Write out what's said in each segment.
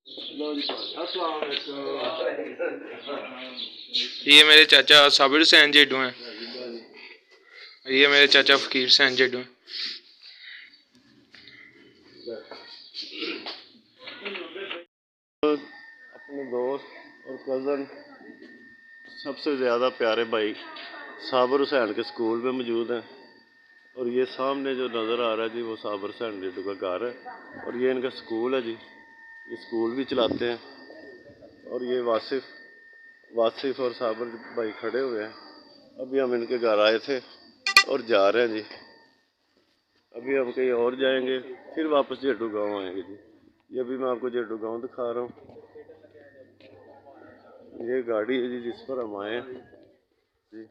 ये मेरे चाचा साबिर हुसैन जेडू हैं, ये मेरे चाचा फकीर हुसैन जेडू हैं। अपने दोस्त और कज़न सबसे ज़्यादा प्यारे भाई साबिर हुसैन के स्कूल में मौजूद हैं। और ये सामने जो नज़र आ रहा है जी वो साबिर हुसैन जेडू का घर है और ये इनका स्कूल है जी। ये स्कूल भी चलाते हैं। और ये वासिफ और साबिर भाई खड़े हुए हैं। अभी हम इनके घर आए थे और जा रहे हैं जी। अभी हम कहीं और जाएंगे, फिर वापस जेडू गांव आएंगे जी। ये अभी मैं आपको जेडू गांव दिखा रहा हूँ। ये गाड़ी है जी जिस पर हम आए हैं जी।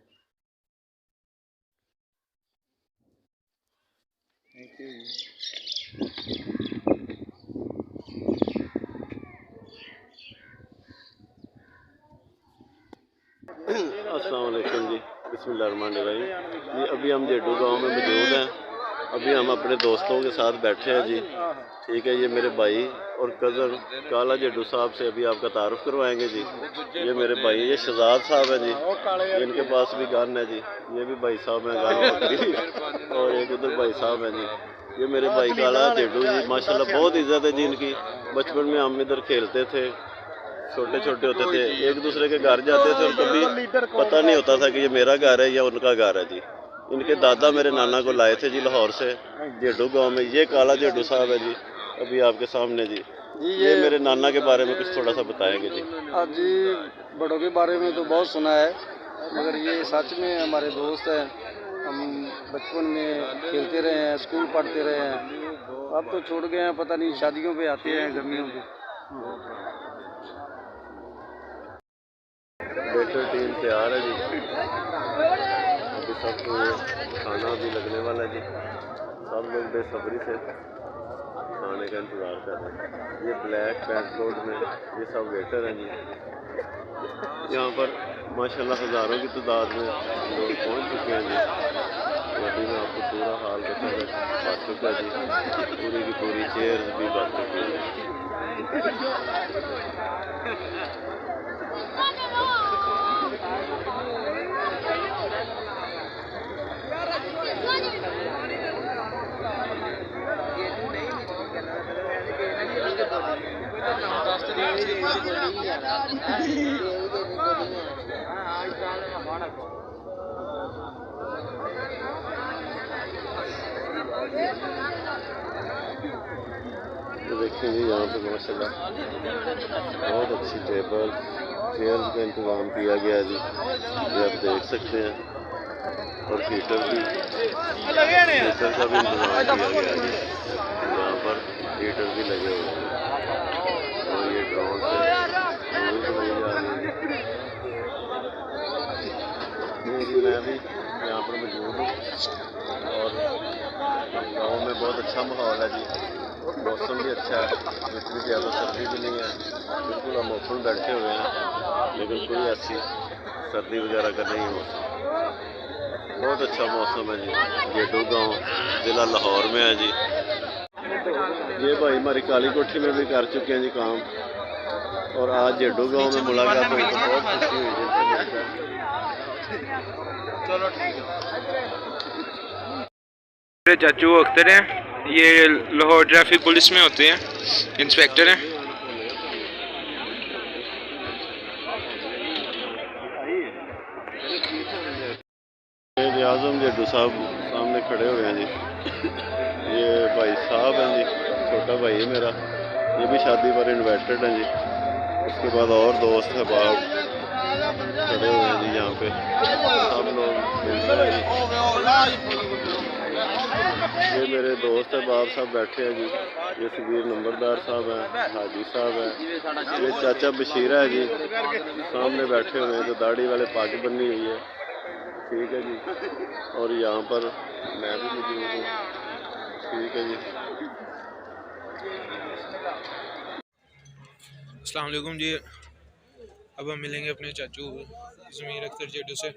अस्सलाम वालेकुम जी, बिस्मिल्लाहिर्रहमानिर्रहीम। ये अभी हम जेडू गांव में मौजूद हैं। अभी हम अपने दोस्तों के साथ बैठे हैं जी। ठीक है, ये मेरे भाई और कज़न काला जेडू साहब से अभी आपका तारुफ करवाएंगे जी। ये मेरे भाई, ये शहजाद साहब हैं जी, इनके पास भी गन है जी। ये भी भाई साहब हैं, गन पकड़ी। और एक उधर भाई साहब हैं जी। ये मेरे भाई काला जेडू जी, माशाल्लाह बहुत इज्जत है जी इनकी। बचपन में हम इधर खेलते थे, छोटे छोटे होते थे, एक दूसरे के घर जाते थे और कभी पता नहीं होता था कि ये मेरा घर है या उनका घर है जी। इनके दादा मेरे नाना को लाए थे जी लाहौर से जेडू गांव में। ये काला जेडू साहब है जी अभी आपके सामने जी। ये मेरे नाना के बारे में कुछ थोड़ा सा बताएंगे जी। जी, बड़ों के बारे में तो बहुत सुना है, मगर ये सच में हमारे दोस्त हैं। हम बचपन में खेलते रहे हैं, स्कूल पढ़ते रहे हैं। अब तो छोड़ गए हैं, पता नहीं शादियों पे आते हैं, गर्मियों पे। बेहतर टीम तैयार है जी। अभी सबको खाना भी लगने वाला है जी। सब लोग बेसब्री से खाने का इंतज़ार कर रहे हैं। ये ब्लैक पैंट कोट में ये सब वेटर हैं जी। यहाँ पर माशाल्लाह हज़ारों की तादाद में लोग पहुँच चुके हैं जी। तो अभी मैं आपको पूरा हाल बता चुका जी। पूरी की पूरी चेयर्स भी बच चुकी हैं। तो देखिए जी, यहाँ पे माशाल्लाह बहुत अच्छी टेबल चेयर्स का इंतज़ाम किया गया है जी। ये आप देख सकते हैं। और हीटर का भी इंतज़ाम किया गया है जी। यहाँ पर हीटर भी लगे हुए हैं। और ये ड्रोन से बनाई जा रही है जी। मैं भी यहाँ पर मौजूद हूँ और गाँव में बहुत अच्छा माहौल है जी। मौसम भी अच्छा है, इतनी ज़्यादा सर्दी भी नहीं है। बिल्कुल हम ओपन बैठे हुए हैं, लेकिन कोई ऐसी सर्दी वगैरह का नहीं मौसम। बहुत अच्छा मौसम है जी। जेडू गांव ज़िला लाहौर में है जी। ये भाई हमारी काली कोठी में भी कर चुके हैं जी काम। और आज जेडू गांव में मुलाकात हुई तो बहुत खुशी हुई जिनसे मिलकर। चलो ठीक है। मेरे चाचू अख्तर हैं, ये लाहौर ट्रैफिक पुलिस में होते हैं, इंस्पेक्टर हैं। आज़म जेडू साहब सामने खड़े हुए हैं जी। ये भाई साहब हैं जी, छोटा भाई है मेरा। ये भी शादी पर इन्वाइटेड हैं जी। उसके बाद और दोस्त है बाप खड़े हुए हैं जी। यहाँ पे सब लोग मिलते हैं जी। ये मेरे दोस्त है बाप साहब बैठे हैं जी। ये सबीर नंबरदार साहब हैं, हाजी साहब हैं। ये चाचा बशीरा है जी, सामने बैठे हुए हैं, जो दाढ़ी वाले पग बनी हुई है। ठीक है जी। और यहाँ पर मैं भी मौजूद हूँ। ठीक है जी। अस्सलाम वालेकुम जी। अब हम मिलेंगे अपने चाचू ज़मीर अख्तर जेडू से।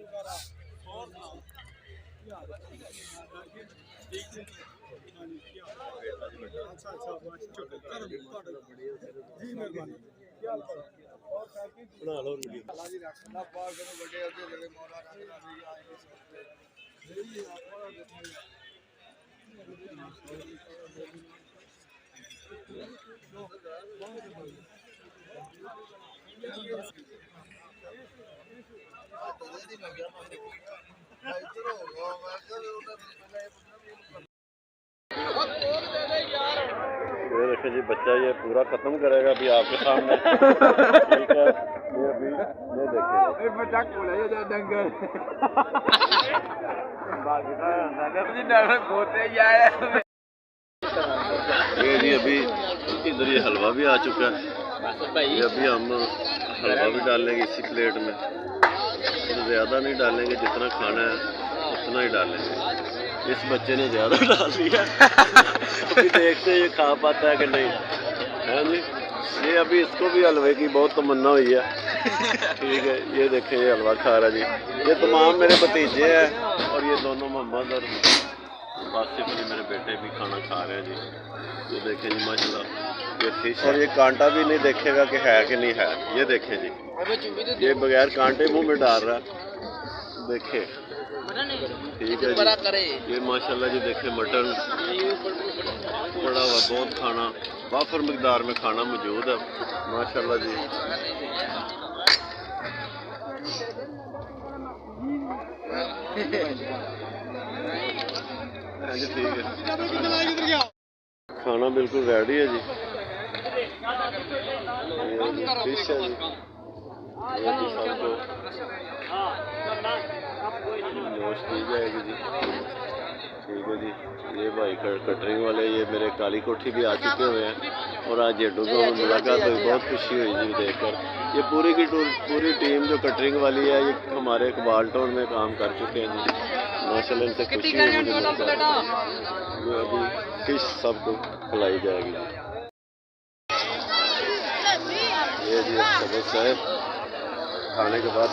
बना लो वीडियो। ये देखिए जी, बच्चा ये पूरा खत्म करेगा अभी आपके सामने। ठीक है, ये अभी ये देखिए ये जी अभी इधर ये हलवा भी आ चुका है। ये अभी हम हलवा भी डालेंगे इसी प्लेट में। ज़्यादा नहीं डालेंगे, जितना खाना है उतना ही डालेंगे। इस बच्चे ने ज़्यादा डाल दिया। अभी देखते हैं ये खा पाता है कि नहीं, है जी। ये अभी इसको भी हलवे की बहुत तमन्ना हुई है। ठीक है, ये देखें ये हलवा खा रहा जी। ये तमाम मेरे भतीजे हैं और ये दोनों मोहम्मद और आसिफ जी मेरे बेटे भी खाना खा रहे हैं जी। ये देखें जी माशाल्लाह, ये फिश और ये कांटा भी नहीं देखेगा कि है कि नहीं है। ये देखें जी, ये बगैर कांटे मुंह में डाल रहा है। देखें, ठीक है जी। ये माशाल्लाह जी देखें मटन पड़ा हुआ, बहुत खाना वाफर मकदार में खाना मौजूद है माशाल्लाह जी। हाँ जी, ठीक है, खाना बिल्कुल रेडी है जी। ये फिश है जी, ये जी सबको नोश दी जाएगी जी। ठीक है जी। ये भाई कटरिंग वाले ये मेरे काली कोठी भी आ चुके हुए हैं और आज जेडू गाँव में मुलाकात हुई, बहुत खुशी हुई जी देखकर। ये पूरी की पूरी टीम जो कटरिंग वाली है ये हमारे इकबाल टाउन में काम कर चुके हैं जी। माशाल्लाह इनसे खुशी हुई मुझे मिलकर। ये अभी फिश सबको खिलाई जाएगी जी। ये जी साहब खाने के बाद